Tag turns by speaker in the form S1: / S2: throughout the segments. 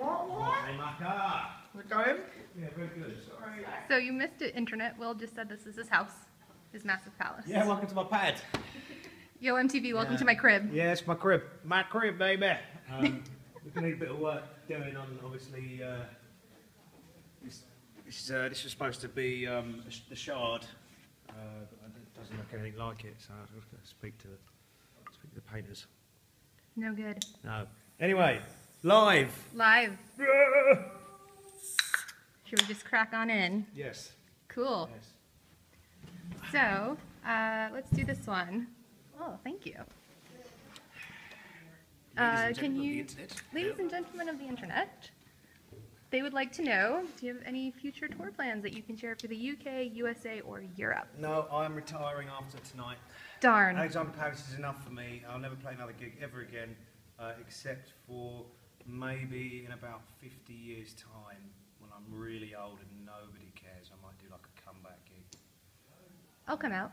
S1: Hey, Maka.
S2: How's it going?
S1: Yeah, very good. Sorry.
S3: So you missed the internet. Will just said this is his house, his massive palace.
S1: Yeah, welcome to my pad.
S3: Yo, MTV, welcome to my crib.
S1: Yeah, it's my crib. My crib, baby. We're going to need a bit of work doing on, obviously, this was supposed to be the Shard. But it doesn't look anything like it, so I've got to speak to the painters.
S3: No good.
S1: No. Anyway, live.
S3: Live. Should we just crack on in?
S1: Yes.
S3: Cool.
S1: Yes.
S3: So, let's do this one. Oh, thank you. Ladies and gentlemen of the internet, they would like to know, do you have any future tour plans that you can share for the UK, USA, or Europe?
S1: No, I'm retiring after tonight.
S3: Darn.
S1: Alexandra Paris is enough for me. I'll never play another gig ever again, except for maybe in about 50 years' time, when I'm really old and nobody cares. I might do like a comeback gig.
S3: I'll come out.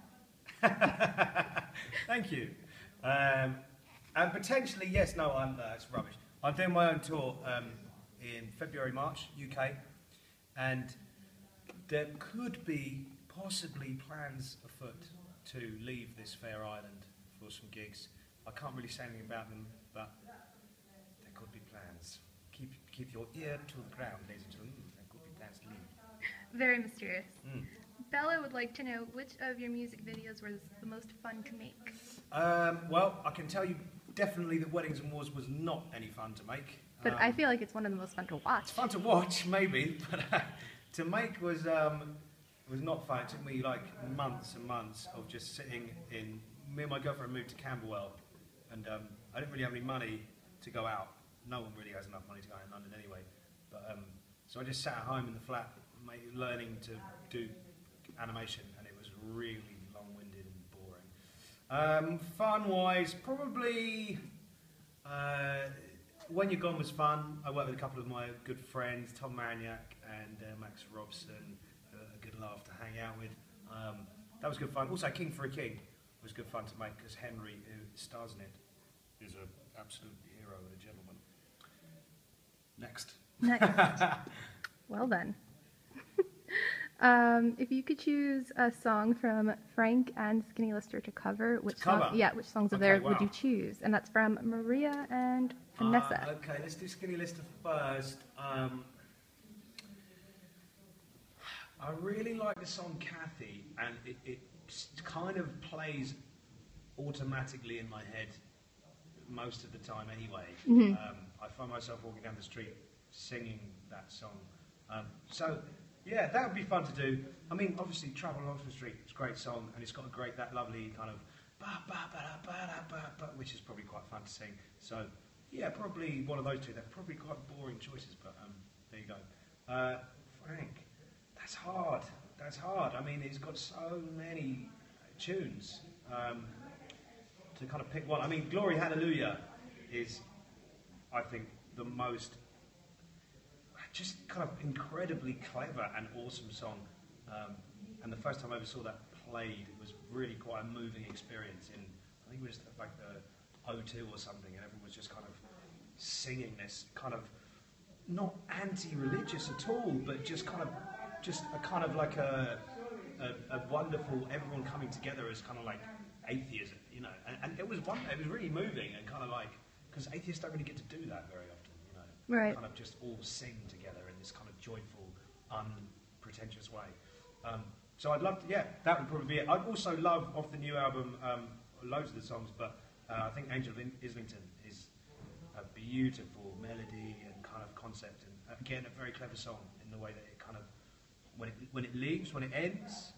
S1: Thank you. And potentially, yes, no, it's rubbish. I'm doing my own tour in February, March, UK, and there could be possibly plans afoot to leave this fair island for some gigs. I can't really say anything about them, but there could be plans. Keep your ear to the ground, ladies and gentlemen. There could be plans to leave.
S3: Very mysterious. Bella would like to know which of your music videos was the most fun to make.
S1: Well, I can tell you definitely that Weddings and Wars was not any fun to make.
S3: But I feel like it's one of the most fun to watch.
S1: It's fun to watch, maybe, but to make was not fun. It took me like months and months of just sitting in. Me and my girlfriend moved to Camberwell, and I didn't really have any money to go out. No one really has enough money to go out in London anyway. But so I just sat at home in the flat, learning to do animation, and it was really long-winded and boring. Fun-wise, probably When You're Gone was fun. I worked with a couple of my good friends, Tom Marignac and Max Robson, a good laugh to hang out with. That was good fun. Also, King for a King was good fun to make, because Henry, who stars in it, is an absolute hero and a gentleman. Next.
S3: Well done. If you could choose a song from Frank and Skinny Lister to cover, which songs of theirs would you choose? And that's from Maria and Vanessa.
S1: Okay, let's do Skinny Lister first. I really like the song Kathy, and it kind of plays automatically in my head most of the time anyway. I find myself walking down the street singing that song. So yeah, that would be fun to do. I mean, obviously, Travel on Oxford Street is a great song, and it's got that lovely kind of ba-ba-ba-da-ba-da-ba, which is probably quite fun to sing. So yeah, probably one of those two. They're probably quite boring choices, but there you go. Frank, that's hard. That's hard. I mean, he's got so many tunes to kind of pick one. I mean, Glory Hallelujah is, I think, the most just kind of incredibly clever and awesome song. And the first time I ever saw that played, it was really quite a moving experience. I think it was like the O2 or something, and everyone was just kind of singing this kind of not anti-religious at all, but just like a wonderful everyone coming together as kind of like atheism, you know. And it was really moving and kind of like, because atheists don't really get to do that very often.
S3: Right.
S1: Kind of just all sing together in this kind of joyful, unpretentious way. So I'd love to, yeah, that would probably be it. I'd also love, off the new album, loads of the songs, but I think Angel of Islington is a beautiful melody and kind of concept, and again, a very clever song in the way that it kind of, when it leaves, when it ends,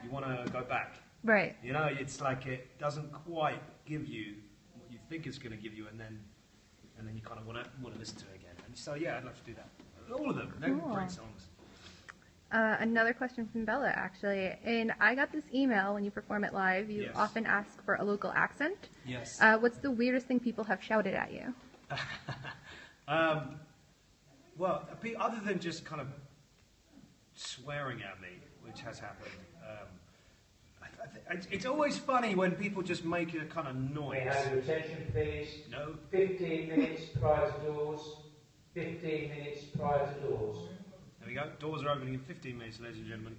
S1: you want to go back.
S3: Right.
S1: You know, it's like it doesn't quite give you what you think it's going to give you, and then you kind of want to listen to it again. And so, yeah, I'd love to do that. All of them. They're great songs.
S3: Another question from Bella, actually. And I got this email when you perform it live. You often ask for a local accent.
S1: Yes.
S3: What's the weirdest thing people have shouted at you?
S1: Well, other than just kind of swearing at me, which has happened, it's always funny when people just make a kind of noise.
S4: May I have your attention, please?
S1: No.
S4: 15 minutes prior to doors.
S2: 15 minutes prior to doors.
S1: There we go. Doors are opening in 15 minutes, ladies and gentlemen.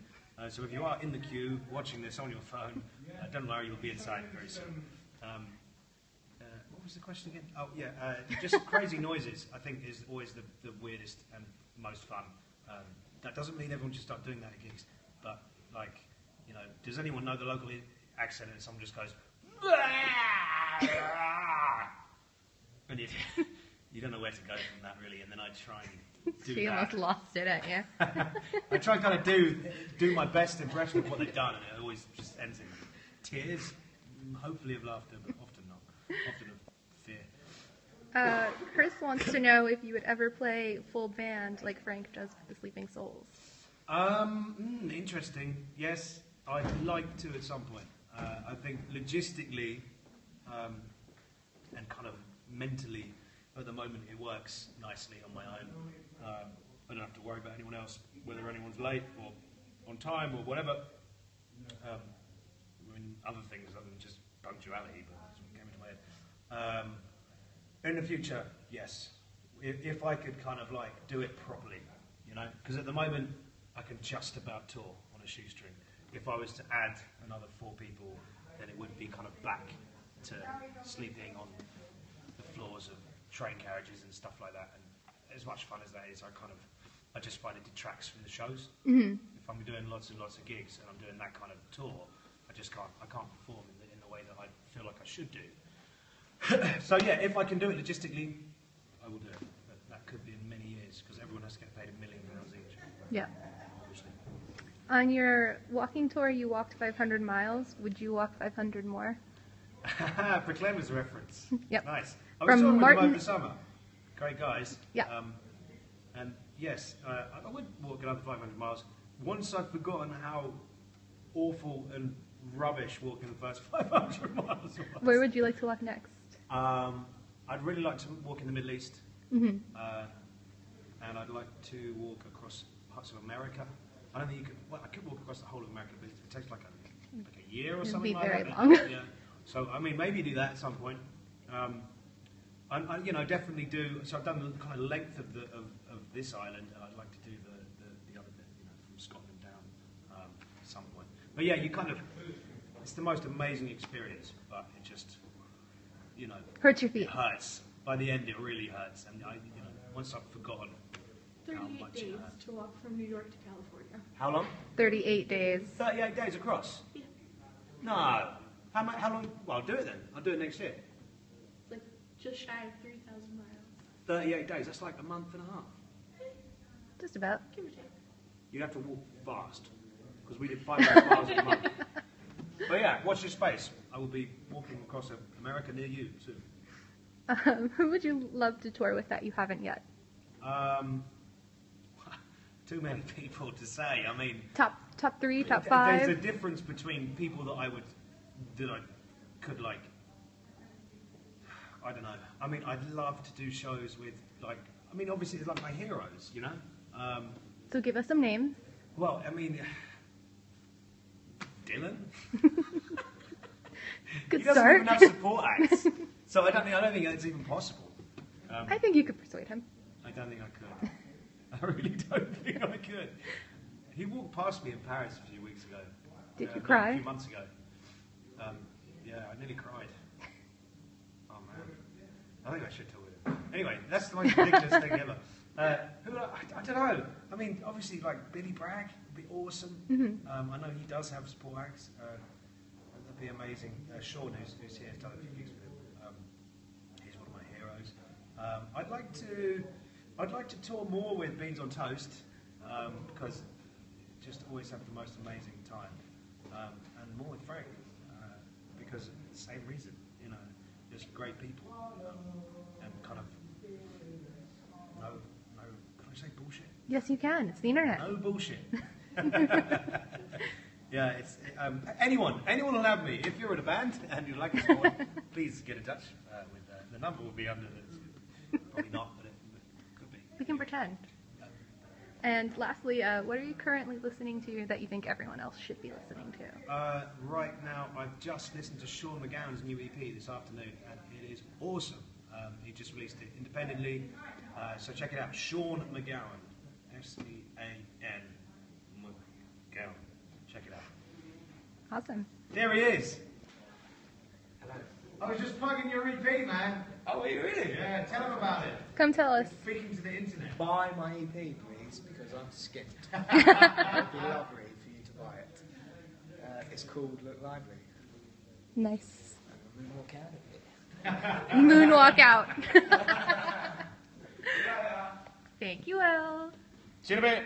S1: So if you are in the queue watching this on your phone, don't worry, you'll be inside very soon. What was the question again? Oh, yeah, just crazy noises, I think, is always the weirdest and most fun. That doesn't mean everyone should start doing that at gigs, but, like, you know, does anyone know the local accent and someone just goes, and you don't know where to go from that, really, and then I try and do
S3: She
S1: that.
S3: almost lost it at you.
S1: I try and kind of do my best impression of what they've done, and it always just ends in tears, hopefully of laughter, but often not. Often of fear.
S3: Chris wants to know if you would ever play full band like Frank does for the Sleeping Souls.
S1: Interesting. Yes, I'd like to at some point. I think logistically and kind of mentally, at the moment, it works nicely on my own. I don't have to worry about anyone else, whether anyone's late or on time or whatever. I mean, other things other than just punctuality, but that's what came into my head. In the future, yes. If I could kind of like do it properly, you know, because at the moment I can just about tour on a shoestring. If I was to add another 4 people, then it would be kind of back to sleeping on the floors of train carriages and stuff like that. And as much fun as that is, I just find it detracts from the shows.
S3: Mm-hmm.
S1: If I'm doing lots and lots of gigs and I'm doing that kind of tour, I can't perform in the way that I feel like I should do. So yeah, if I can do it logistically, I will do it. But that could be in many years because everyone has to get paid £1 million each.
S3: Yeah.
S1: Obviously.
S3: On your walking tour, you walked 500 miles. Would you walk 500 more?
S1: Proclaimers reference.
S3: Yep.
S1: Nice. I was talking with them over the summer. Great guys.
S3: Yeah.
S1: And yes, I would walk another 500 miles. Once I've forgotten how awful and rubbish walking the first 500 miles was.
S3: Where would you like to walk next?
S1: I'd really like to walk in the Middle East.
S3: Mm-hmm.
S1: And I'd like to walk across parts of America. I don't think you could. Well, I could walk across the whole of America, but it takes like a year or
S3: It'd
S1: something
S3: be
S1: like
S3: very
S1: that.
S3: long.
S1: Yeah. So I mean, maybe do that at some point. I you know, definitely do. So I've done the kind of length of this island, and I'd like to do the other bit, you know, from Scotland down at some point. But yeah, you kind of. It's the most amazing experience, but it just, you know,
S3: Hurts your feet.
S1: it hurts. By the end, it really hurts, and you know, once I've forgotten how
S4: 38
S1: much
S4: days
S1: it hurts.
S4: to walk from New York to California.
S1: How long?
S3: 38 days.
S1: 38 days across?
S4: Yeah.
S1: No. How long? Well, I'll do it then. I'll do it next year.
S4: It's like just shy of 3,000 miles.
S1: 38 days. That's like a month and a half.
S3: Just about.
S4: Give or take.
S1: You'd have to walk fast because we did 500 miles in a month. But yeah, watch your space. I will be walking across America near you soon.
S3: Who would you love to tour with that you haven't yet?
S1: Too many people to say. I mean,
S3: Top 3, top
S1: there's
S3: 5?
S1: a difference between people that I could like. I don't know. I mean, I'd love to do shows with like. I mean, obviously, it's like my heroes, you know.
S3: So give us some names.
S1: Well, I mean, Dylan.
S3: Good
S1: He doesn't
S3: start.
S1: even have support acts, so I don't think that's even possible.
S3: I think you could persuade him.
S1: I don't think I could. I really don't think I could. He walked past me in Paris a few weeks ago.
S3: Did you
S1: no,
S3: cry?
S1: A few months ago. Yeah, I nearly cried. Oh man. I think I should tell him. Anyway, that's the most ridiculous thing ever. I don't know. I mean, obviously, like Billy Bragg would be awesome.
S3: Mm-hmm.
S1: I know he does have support acts. That'd be amazing. Sean, who's here, has done a few gigs with him. He's one of my heroes. I'd like to tour more with Beans on Toast because just always have the most amazing time, and more with Frank because same reason, you know, just great people and kind of no. Can I say bullshit?
S3: Yes, you can. It's the internet.
S1: No bullshit. Yeah, it's anyone will have me. If you're in a band and you'd like to support, please get in touch with the number will be under the. Probably not, but it could be.
S3: We can pretend. And lastly, what are you currently listening to that you think everyone else should be listening to?
S1: Right now, I've just listened to Sean McGowan's new EP this afternoon, and it is awesome. He just released it independently, so check it out. Sean McGowan, S-E-A-N McGowan. Check it out.
S3: Awesome.
S1: There he is.
S2: Hello.
S1: I was just plugging your EP, man.
S2: Oh, are you really?
S1: Yeah, tell him about it.
S3: Come tell us.
S1: Speaking to the internet.
S5: Buy my EP, please, because I'm skint. It'd be lovely for you to buy it. It's called Look Lively.
S3: Nice.
S5: And we'll walk out of it.
S3: Moonwalk out. Thank you, Elle.
S1: See you in a bit.